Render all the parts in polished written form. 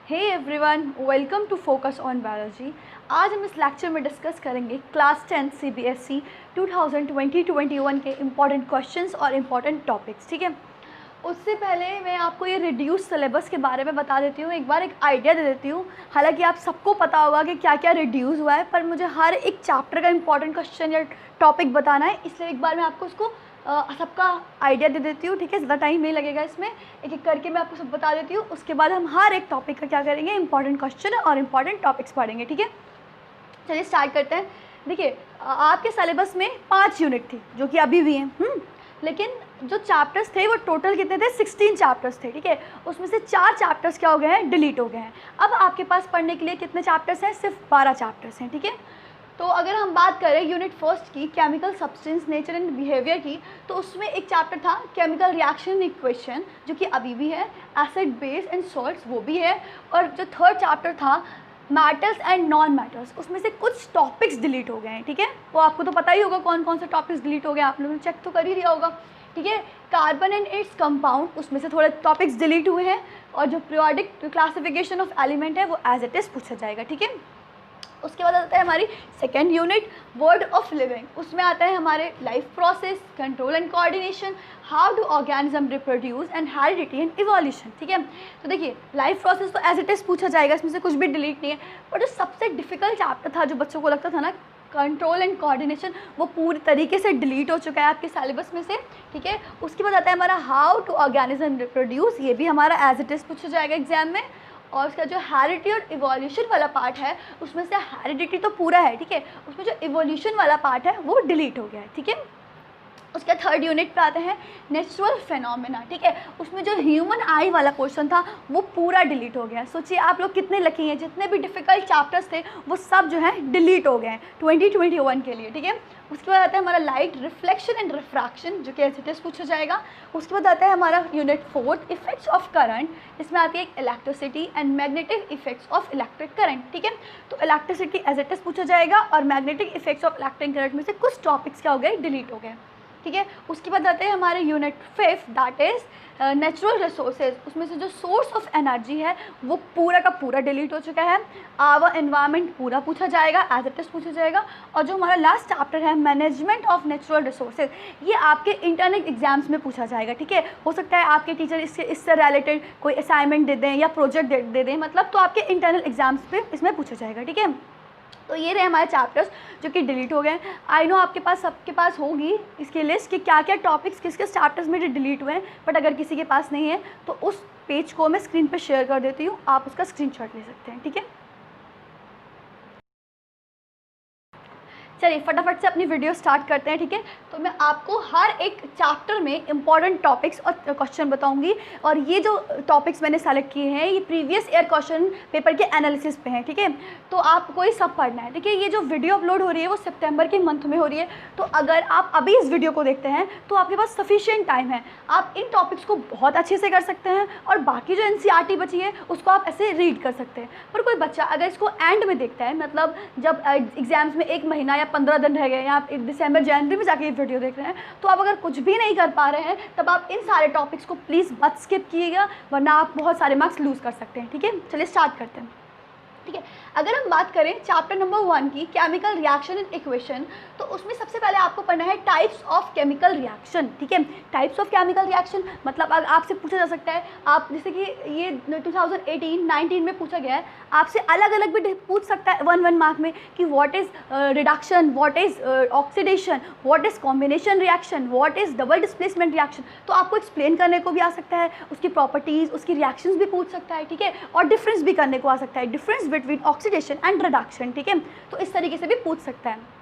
Hey everyone, welcome to focus on biology. आज हम इस लेक्चर में डिस्कस करेंगे क्लास 10 सीबीएसई 2020-21 के इम्पॉर्टेंट क्वेश्चंस और इम्पॉर्टेंट टॉपिक्स। ठीक है, उससे पहले मैं आपको ये रिड्यूस सिलेबस के बारे में बता देती हूँ, एक बार एक आइडिया दे देती हूँ। हालांकि आप सबको पता होगा कि क्या क्या रिड्यूस हुआ है, पर मुझे हर एक चैप्टर का इम्पॉर्टेंट क्वेश्चन या टॉपिक बताना है, इसलिए एक बार मैं आपको उसको सबका आइडिया दे देती हूँ। ठीक है, ज़्यादा टाइम नहीं लगेगा इसमें, एक एक करके मैं आपको सब बता देती हूँ। उसके बाद हम हर एक टॉपिक का क्या करेंगे, इंपॉर्टेंट क्वेश्चन और इंपॉर्टेंट टॉपिक्स पढ़ेंगे। ठीक है, चलिए स्टार्ट करते हैं। देखिए, आपके सिलेबस में 5 यूनिट थी जो कि अभी भी हैं, लेकिन जो चैप्टर्स थे वो टोटल कितने थे, 16 चैप्टर्स थे। ठीक है, उसमें से 4 चैप्टर्स क्या हो गए हैं, डिलीट हो गए हैं। अब आपके पास पढ़ने के लिए कितने चैप्टर्स हैं, सिर्फ 12 चैप्टर्स हैं। ठीक है, तो अगर हम बात करें यूनिट फर्स्ट की, chemical substance nature and behaviour की, तो उसमें एक चैप्टर था केमिकल रिएक्शन इक्वेशन जो कि अभी भी है, एसिड बेस एंड सॉल्ट्स वो भी है, और जो थर्ड चैप्टर था मैटर्स एंड नॉन मैटर्स, उसमें से कुछ टॉपिक्स डिलीट हो गए हैं। ठीक है, वो आपको तो पता ही होगा कौन कौन से टॉपिक्स डिलीट हो गए, आप लोगों ने चेक तो कर ही लिया होगा। ठीक है, कार्बन एंड इट्स कंपाउंड, उसमें से थोड़े टॉपिक्स डिलीट हुए हैं, और जो पीरियोडिक क्लासिफिकेशन ऑफ एलिमेंट है वो एज इट इज़ पूछा जाएगा। ठीक है, उसके बाद आता है हमारी second unit word of living, उसमें आता है हमारे life process, control and coordination, how do organism reproduce and heredity and evolution. ठीक है, तो देखिए लाइफ प्रोसेस तो एज इट इज़ पूछा जाएगा, इसमें से कुछ भी डिलीट नहीं है। पर जो सबसे डिफिकल्ट चैप्टर था, जो बच्चों को लगता था ना कंट्रोल एंड कोऑर्डिनेशन, वो पूरी तरीके से डिलीट हो चुका है आपके सिलेबस में से। ठीक है, उसके बाद आता है हमारा हाउ टू ऑर्गेनिज्म रिप्रोड्यूस, ये भी हमारा एज इट इज़ पूछा जाएगा एग्जाम में। और उसका जो हेरिडिटी और इवोल्यूशन वाला पार्ट है, उसमें से हेरिडिटी तो पूरा है। ठीक है, उसमें जो इवोल्यूशन वाला पार्ट है वो डिलीट हो गया है। ठीक है, उसके थर्ड यूनिट पे आते हैं नेचुरल फिनोमेना। ठीक है, उसमें जो ह्यूमन आई वाला क्वेश्चन था वो पूरा डिलीट हो गया है। सोचिए आप लोग कितने लकी हैं, जितने भी डिफिकल्ट चैप्टर्स थे वो सब जो है डिलीट हो गए हैं 2021 के लिए। ठीक है, उसके बाद आता है हमारा लाइट रिफ्लेक्शन एंड रिफ्रैक्शन जो कि एच पूछा जाएगा। उसके बाद आता है हमारा unit fourth effects of current, इसमें आती है electricity and magnetic effects of electric current. ठीक है, तो इलेक्ट्रिसिटी एज इट इज पूछा जाएगा, और magnetic effects of electric current में से कुछ टॉपिक्स क्या हो गए, डिलीट हो गए। ठीक है, उसके बाद आते हैं हमारे unit fifth, that is natural resources, उसमें से जो सोर्स ऑफ एनर्जी है वो पूरा का पूरा डिलीट हो चुका है। आवर एनवायरनमेंट पूरा पूछा जाएगा, एज इट इज पूछा जाएगा। और जो हमारा लास्ट चैप्टर है मैनेजमेंट ऑफ नेचुरल रिसोर्सेज, ये आपके इंटरनल एग्जाम्स में पूछा जाएगा। ठीक है, हो सकता है आपके टीचर इससे रिलेटेड कोई असाइनमेंट दे दें या प्रोजेक्ट दे दें, मतलब तो आपके इंटरनल एग्जाम्स पे इसमें पूछा जाएगा। ठीक है, तो ये रहे हमारे चैप्टर्स जो कि डिलीट हो गए। आई नो आपके पास सबके पास होगी इसकी लिस्ट कि क्या क्या टॉपिक्स किस किस चैप्टर्स में डिलीट हुए हैं, बट अगर किसी के पास नहीं है तो उस पेज को मैं स्क्रीन पे शेयर कर देती हूँ, आप उसका स्क्रीनशॉट ले सकते हैं। ठीक है, चलिए फटाफट से अपनी वीडियो स्टार्ट करते हैं। ठीक है, तो मैं आपको हर एक चैप्टर में इंपॉर्टेंट टॉपिक्स और क्वेश्चन बताऊंगी, और ये जो टॉपिक्स मैंने सेलेक्ट किए हैं ये प्रीवियस ईयर क्वेश्चन पेपर के एनालिसिस पे हैं। ठीक है, तो आपको ये सब पढ़ना है। देखिए, ये जो वीडियो अपलोड हो रही है वो सितंबर के मंथ में हो रही है, तो अगर आप अभी इस वीडियो को देखते हैं तो आपके पास सफिशिएंट टाइम है, आप इन टॉपिक्स को बहुत अच्छे से कर सकते हैं, और बाकी जो एनसीईआरटी बची है उसको आप ऐसे रीड कर सकते हैं। पर कोई बच्चा अगर इसको एंड में देखता है, मतलब जब एग्जाम्स में 1 महीना या 15 दिन रह गए या आप दिसंबर जनवरी में जाके ये वीडियो देख रहे हैं, तो आप अगर कुछ भी नहीं कर पा रहे हैं तब आप इन सारे टॉपिक्स को प्लीज़ मत स्किप कीजिएगा, वरना आप बहुत सारे मार्क्स लूज़ कर सकते हैं। ठीक है, चलिए स्टार्ट करते हैं। ठीक है, अगर हम बात करें चैप्टर नंबर 1 की केमिकल रिएक्शन एंड इक्वेशन, तो उसमें सबसे पहले आपको पढ़ना है टाइप्स ऑफ केमिकल रिएक्शन। ठीक है, टाइप्स ऑफ केमिकल रिएक्शन मतलब आपसे पूछा जा सकता है, आप जैसे कि ये 2018-19 में पूछा गया है, आपसे अलग अलग भी पूछ सकता है 1 मार्क में कि what is reduction, what is oxidation, what is combination reaction, what is double displacement reaction, तो आपको एक्सप्लेन करने को भी आ सकता है, उसकी प्रॉपर्टीज़, उसकी रिएक्शंस भी पूछ सकता है। ठीक है, और डिफरेंस भी करने को आ सकता है, difference between oxidation and reduction. ठीक है, तो इस तरीके से भी पूछ सकता है।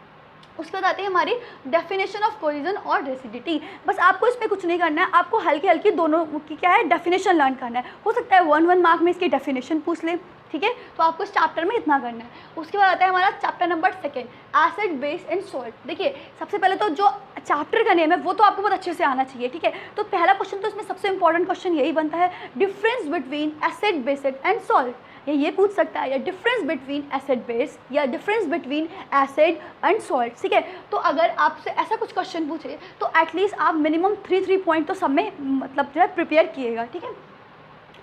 उसके बाद आती है हमारी डेफिनेशन ऑफ कोलिजन और रेसिडिटी। बस आपको इसमें कुछ नहीं करना है, आपको हल्की हल्की दोनों की क्या है डेफिनेशन लर्न करना है। हो सकता है 1 मार्क में इसकी डेफिनेशन पूछ ले। ठीक है, तो आपको इस चैप्टर में इतना करना है। उसके बाद आता है हमारा chapter number 2 acid base and salt. देखिए, सबसे पहले तो जो चैप्टर का नेम है वो तो आपको बहुत अच्छे से आना चाहिए। ठीक है, तो पहला क्वेश्चन तो इसमें सबसे इंपॉर्टेंट क्वेश्चन यही बनता है, difference between acid based and salt. ये पूछ सकता है, या डिफरेंस बिटवीन एसिड बेस या difference between acid and salt. ठीक है, तो अगर आपसे ऐसा कुछ क्वेश्चन पूछे तो एटलीस्ट आप मिनिमम 3 पॉइंट तो सब में मतलब जो है प्रिपेयर किएगा। ठीक है,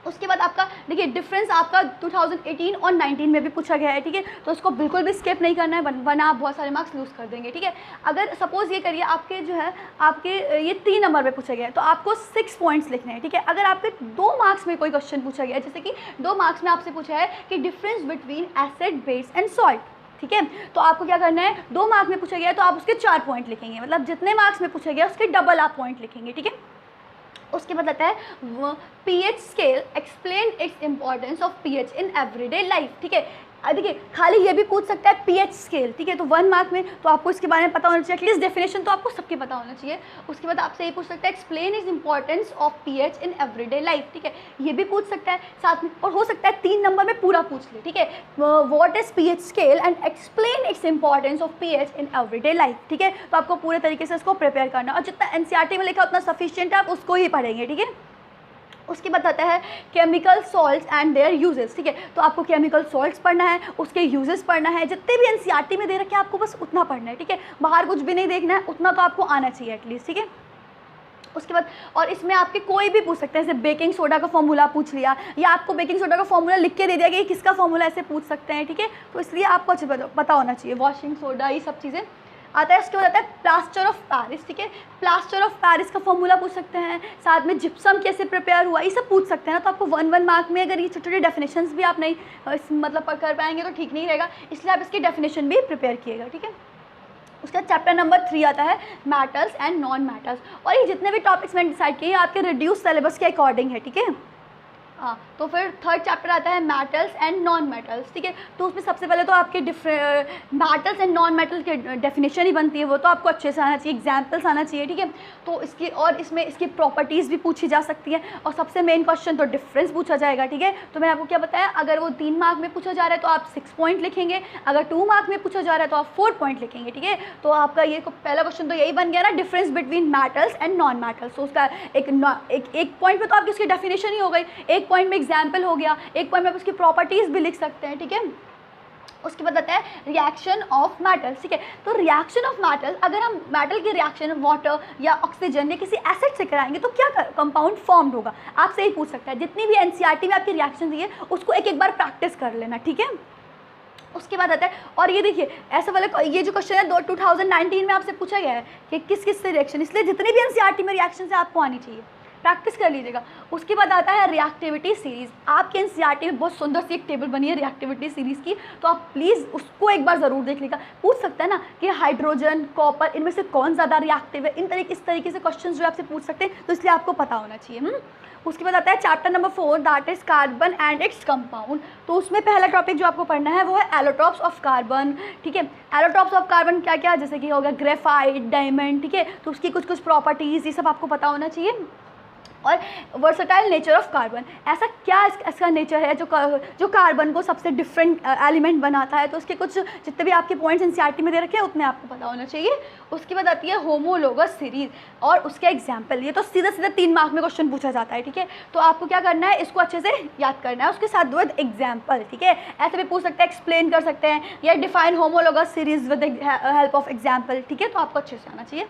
उसके बाद आपका देखिए डिफरेंस आपका 2018 और 19 में भी पूछा गया है, ठीक है। तो उसको बिल्कुल भी स्किप नहीं करना है, वरना आप बहुत सारे मार्क्स लूज़ कर देंगे, ठीक है। अगर सपोज़ ये करिए आपके जो है आपके ये 3 नंबर पे पूछा गया है तो आपको 6 पॉइंट्स लिखने हैं, ठीक है। अगर आपके 2 मार्क्स में कोई क्वेश्चन पूछा गया है, जैसे कि 2 मार्क्स में आपसे पूछा है कि difference between acid, base and salt, ठीक है, तो आपको क्या करना है, 2 मार्क्स में पूछा गया है तो आप उसके 4 पॉइंट लिखेंगे, मतलब जितने मार्क्स में पूछा गया उसके डबल आप पॉइंट लिखेंगे, ठीक है। उसके बाद आता है pH scale, explain its importance of pH in everyday life, ठीक है। देखिए खाली ये भी पूछ सकता है पीएच स्केल, ठीक है, तो 1 मार्क में तो आपको इसके बारे में पता होना चाहिए, एटलीस्ट डेफिनेशन तो आपको सबके पता होना चाहिए। उसके बाद आपसे ये पूछ सकता है explain is importance of pH in everyday life, ठीक है, ये भी पूछ सकता है साथ में। और हो सकता है 3 नंबर में पूरा पूछ ले, ठीक है, what is pH scale and explain its importance of pH in everyday life, ठीक है। तो आपको पूरे तरीके से इसको प्रिपेयर करना, और जितना एनसीईआरटी में लिखा उतना सफिशिएंट है, आप उसको ही पढ़ेंगे, ठीक है। उसके बाद आता है chemical salts and there uses, ठीक है, तो आपको केमिकल सॉल्ट्स पढ़ना है, उसके यूजेस पढ़ना है, जितने भी एनसीईआरटी में दे रखे हैं आपको बस उतना पढ़ना है, ठीक है, बाहर कुछ भी नहीं देखना है, उतना तो आपको आना चाहिए एटलीस्ट, ठीक है। उसके बाद और इसमें आपके कोई भी पूछ सकते हैं, जैसे बेकिंग सोडा का फॉर्मूला पूछ लिया, या आपको बेकिंग सोडा का फॉर्मूला लिख के दे दिया कि ये किसका फॉर्मूला, ऐसे पूछ सकते हैं, ठीक है। तो इसलिए आपको अच्छे पता होना चाहिए, वॉशिंग सोडा, ये सब चीज़ें आता है। उसके बाद आता है प्लास्टर ऑफ पेरिस, ठीक है, प्लास्टर ऑफ पेरिस का फॉर्मूला पूछ सकते हैं, साथ में जिप्सम कैसे प्रिपेयर हुआ, ये सब पूछ सकते हैं ना। तो आपको 1 मार्क में अगर ये छोटे छोटे डेफिनेशंस भी आप नहीं मतलब कर पाएंगे तो ठीक नहीं रहेगा, इसलिए आप इसकी डेफिनेशन भी प्रिपेयर किएगा, ठीक है। उसका चैप्टर नंबर 3 आता है मेटल्स एंड नॉन मेटल्स, और ये जितने भी टॉपिक्स मैंने डिसाइड किए आपके रिड्यूस सिलेबस के अकॉर्डिंग है, ठीक है। हाँ, तो फिर 3rd चैप्टर आता है मेटल्स एंड नॉन मेटल्स, ठीक है। तो उसमें सबसे पहले तो आपके मेटल्स एंड नॉन मेटल्स के डेफिनेशन ही बनती है, वो तो आपको अच्छे से आना चाहिए, एग्जाम्पल्स आना चाहिए, ठीक है। तो इसकी और इसमें इसकी प्रॉपर्टीज़ भी पूछी जा सकती है, और सबसे मेन क्वेश्चन तो डिफरेंस पूछा जाएगा, ठीक है। तो मैंने आपको क्या बताया, अगर वो 3 मार्क में पूछा जा रहा है तो आप 6 पॉइंट लिखेंगे, अगर 2 मार्क में पूछा जा रहा है तो आप 4 पॉइंट लिखेंगे, ठीक है। तो आपका ये पहला क्वेश्चन तो यही बन गया ना, difference between metals and non metals. तो उसका एक पॉइंट में तो आपकी उसकी डेफिनेशन ही हो गई, एक पॉइंट में एग्जाम्पल हो गया, एक पॉइंट में आप उसकी प्रॉपर्टीज भी लिख सकते हैं, ठीक है। उसके बाद आता है रिएक्शन ऑफ मेटल्स, ठीक है। तो रिएक्शन ऑफ मेटल, अगर हम मेटल की रिएक्शन वाटर या ऑक्सीजन या किसी एसिड से कराएंगे तो क्या कंपाउंड फॉर्म्ड होगा, आपसे ही पूछ सकता है। जितनी भी एनसीईआरटी में आपकी रिएक्शन दी है उसको एक बार प्रैक्टिस कर लेना, ठीक है। उसके बाद आता है, और ये देखिए ऐसा वाला ये जो क्वेश्चन है 2019 में आपसे पूछा गया है कि किस किस से रिएक्शन, इसलिए जितनी भी एनसीईआरटी में रिएक्शन से आपको आनी चाहिए, प्रैक्टिस कर लीजिएगा। उसके बाद आता है रिएक्टिविटी सीरीज़, आपके एनसीईआरटी में बहुत सुंदर सी एक टेबल बनी है रिएक्टिविटी सीरीज़ की, तो आप प्लीज़ उसको एक बार ज़रूर देख लीजिएगा। पूछ सकता है ना कि हाइड्रोजन, कॉपर, इनमें से कौन ज़्यादा रिएक्टिव है, इस तरीके से क्वेश्चन जो आपसे पूछ सकते हैं, तो इसलिए आपको पता होना चाहिए। उसके बाद आता है chapter number 4 that is carbon and its compound. तो उसमें पहला टॉपिक जो आपको पढ़ना है वो है एलोट्रॉप्स ऑफ कार्बन, ठीक है। एलोट्रॉप्स ऑफ कार्बन क्या क्या, जैसे कि हो गया ग्रेफाइट, डायमंड, ठीक है, तो उसकी कुछ कुछ प्रॉपर्टीज़ ये सब आपको पता होना चाहिए। और वर्सटाइल नेचर ऑफ कार्बन, ऐसा क्या इसका नेचर है जो कार्बन को सबसे डिफरेंट एलिमेंट बनाता है, तो उसके कुछ जितने भी आपके पॉइंट्स एनसीईआरटी में दे रखे हैं उतने आपको पता होना चाहिए। उसके बाद आती है होमोलोगस सीरीज और उसके एग्जाम्पल, ये तो सीधा सीधा 3 मार्क में क्वेश्चन पूछा जाता है, ठीक है। तो आपको क्या करना है, इसको अच्छे से याद करना है, उसके साथ विद एग्जाम्पल, ठीक है। ऐसे भी पूछ सकते हैं, एक्सप्लेन कर सकते हैं, या define homologous series with help of example, ठीक है। तो आपको अच्छे से आना चाहिए।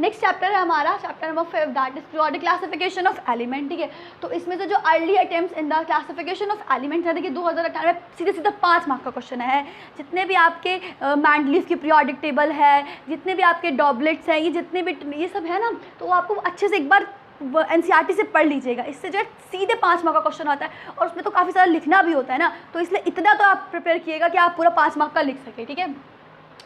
नेक्स्ट चैप्टर है हमारा chapter number 5 that is periodic classification of element, ठीक है। तो इसमें से जो early attempts in the classification of element है, देखिए 2018 में सीधे सीधा 5 मार्क का क्वेश्चन है। जितने भी आपके मैंडलीफ की पीरियोडिक टेबल है, जितने भी आपके डॉबलेट्स हैं, ये जितने भी ये सब है ना, तो आपको अच्छे से एक बार एनसीईआरटी से पढ़ लीजिएगा। इससे जो है सीधे 5 मार्क का क्वेश्चन आता है, और उसमें तो काफ़ी सारा लिखना भी होता है ना, तो इसलिए इतना तो आप प्रिपेयर किएगा कि आप पूरा 5 मार्क का लिख सके, ठीक है।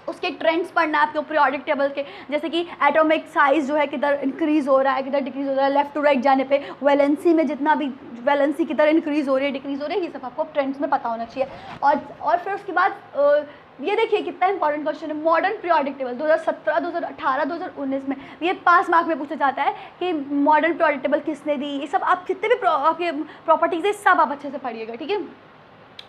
उसके ट्रेंड्स पढ़ना है आपके पीरियोडिक टेबल के, जैसे कि एटॉमिक साइज जो है किधर इंक्रीज़ हो रहा है, किधर डिक्रीज़ हो रहा है, लेफ्ट टू राइट जाने पे वैलेंसी में जितना भी वैलेंसी किधर इंक्रीज़ हो रही है, डिक्रीज़ हो रही है, ये सब आपको ट्रेंड्स में पता होना चाहिए। और फिर उसके बाद ये देखिए कितना इंपॉर्टेंट क्वेश्चन है, मॉडर्न पीरियोडिक टेबल 2017, 2018, 2019 में ये 5 मार्क में पूछा जाता है कि मॉडर्न पीरियोडिक टेबल किसने दी, ये सब आप जितने भी आपके प्रॉपर्टीज़ है सब आप अच्छे से पढ़िएगा, ठीक है।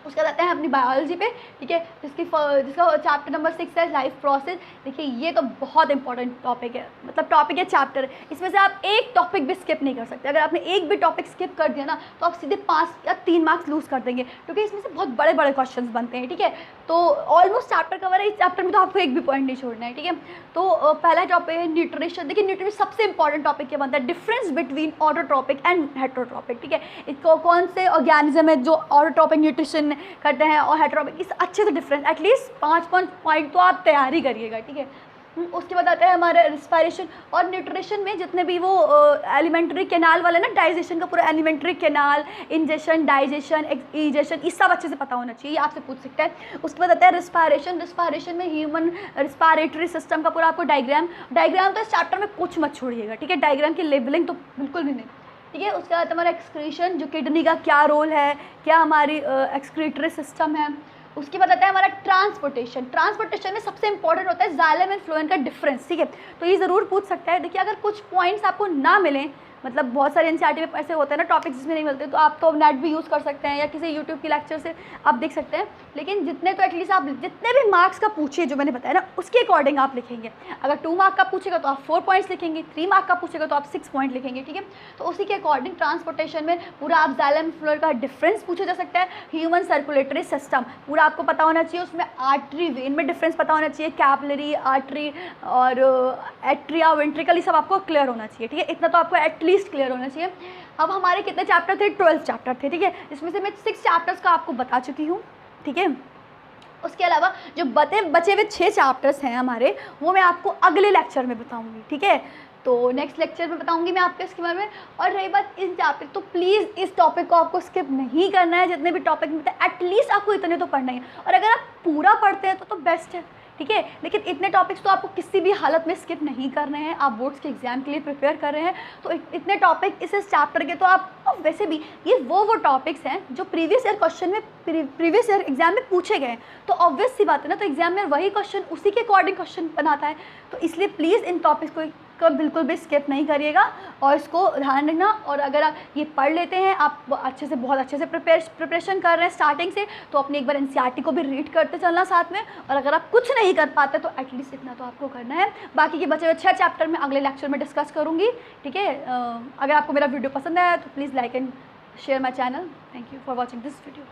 उसके बाद आते हैं अपनी बायोलॉजी पे, ठीक है, जिसका चैप्टर नंबर 6 है लाइफ प्रोसेस। देखिए ये तो बहुत इंपॉर्टेंट टॉपिक है, मतलब टॉपिक है, चैप्टर है, इसमें से आप एक टॉपिक भी स्किप नहीं कर सकते। अगर आपने एक भी टॉपिक स्किप कर दिया ना तो आप सीधे 5 या 3 मार्क्स लूज़ कर देंगे, क्योंकि इसमें से बहुत बड़े बड़े क्वेश्चन बनते हैं, ठीक है। तो ऑलमोस्ट चैप्टर कवर है, इस चैप्टर में तो आपको एक भी पॉइंट नहीं छोड़ना है, ठीक है। तो पहला टॉपिक है न्यूट्रिशन। देखिए न्यूट्रिशन सबसे इंपॉर्टेंट टॉपिक क्या बनता है, difference between autotrophic and heterotrophic, ठीक है। इसको कौन से ऑर्गेनिज्म है जो ऑटोट्रॉपिक न्यूट्रिशन करते हैं और हेटरोट्रॉपिक, इस अच्छे से डिफरेंस एटलीस्ट 5 पॉइंट तो आप तैयारी करिएगा, ठीक है। उसके बाद आता है हमारा रिस्पायरेशन और न्यूट्रिशन में जितने भी वो एलिमेंट्री कैनाल वाले ना, डाइजेशन का पूरा alimentary canal, ingestion, digestion, egestion, ये सब अच्छे से पता होना चाहिए, आपसे पूछ सकता है। उसके बाद आता है रिस्पायरेशन। रिस्पायरेशन में ह्यूमन रिस्पायरेटरी सिस्टम का पूरा आपको डायग्राम तो इस चैप्टर में कुछ मत छोड़िएगा, ठीक है। डायग्राम की लेबलिंग तो बिल्कुल भी नहीं, ठीक है। उसके बाद हमारा एक्सक्रीशन, जो किडनी का क्या रोल है, क्या हमारी एक्सक्रीटरी सिस्टम है। उसके बाद आता है हमारा ट्रांसपोर्टेशन में सबसे इंपॉर्टेंट होता है जाइलम एंड फ्लोएम का डिफरेंस, ठीक है। तो ये ज़रूर पूछ सकता है। देखिए अगर कुछ पॉइंट्स आपको ना मिलें, मतलब बहुत सारे एनसीईआरटी में ऐसे होते हैं ना टॉपिक्स जिसमें नहीं मिलते, तो आप तो नेट भी यूज़ कर सकते हैं या किसी यूट्यूब की लेक्चर से आप देख सकते हैं। लेकिन जितने तो एटलीस्ट आप जितने भी मार्क्स का पूछिए जो मैंने बताया ना, उसके अकॉर्डिंग आप लिखेंगे। अगर 2 मार्क का पूछेगा तो आप 4 पॉइंट्स लिखेंगे, 3 मार्क का पूछेगा तो आप 6 पॉइंट लिखेंगे, ठीक है। तो उसी के अकॉर्डिंग ट्रांसपोर्टेशन में पूरा आप जाइलम फ्लोएम का डिफरेंस पूछा जा सकता है। ह्यूमन सर्कुलेटरी सिस्टम पूरा आपको पता होना चाहिए, उसमें आर्टरी वेन में डिफरेंस पता होना चाहिए, कैपिलरी, आर्टरी और एट्रिया, वेंट्रिकल, ये सब आपको क्लियर होना चाहिए, ठीक है। इतना तो आपको एटलीस्ट क्लियर होना चाहिए। अब हमारे कितने चैप्टर थे, 12 चैप्टर थे, ठीक है। इसमें से मैं 6 चैप्टर्स का आपको बता चुकी हूँ, ठीक है। उसके अलावा जो बचे हुए 6 चैप्टर्स हैं हमारे, वो मैं आपको अगले लेक्चर में बताऊँगी, ठीक है। तो नेक्स्ट लेक्चर में बताऊंगी मैं आपको इसके बारे में। और रही बात इस चैप्टर, तो प्लीज़ इस टॉपिक को आपको स्किप नहीं करना है। जितने भी टॉपिक मिलते हैं एटलीस्ट आपको इतने तो पढ़ना ही है, और अगर आप पूरा पढ़ते हैं तो बेस्ट है, ठीक है। लेकिन इतने टॉपिक्स तो आपको किसी भी हालत में स्किप नहीं करने हैं। आप बोर्ड्स के एग्जाम के लिए प्रिपेयर कर रहे हैं तो इतने टॉपिक इस चैप्टर के, तो आप वैसे भी ये वो टॉपिक्स हैं जो प्रीवियस ईयर क्वेश्चन में, प्रीवियस ईयर एग्जाम में पूछे गए हैं। तो ऑब्वियस सी बात है ना, तो एग्जाम में वही क्वेश्चन उसी के अकॉर्डिंग क्वेश्चन बनाता है। तो इसलिए प्लीज़ इन टॉपिक्स को बिल्कुल भी स्किप नहीं करिएगा और इसको ध्यान रखना। और अगर आप ये पढ़ लेते हैं, आप अच्छे से, बहुत अच्छे से प्रिपरेशन कर रहे हैं स्टार्टिंग से, तो अपनी एक बार एनसीईआरटी को भी रीड करते चलना साथ में। और अगर आप कुछ नहीं कर पाते तो एटलीस्ट इतना तो आपको करना है। बाकी के बचे हुए 6 चैप्टर में अगले लेक्चर में डिस्कस करूँगी, ठीक है। अगर आपको मेरा वीडियो पसंद आया तो please like and share my channel. Thank you for watching this video.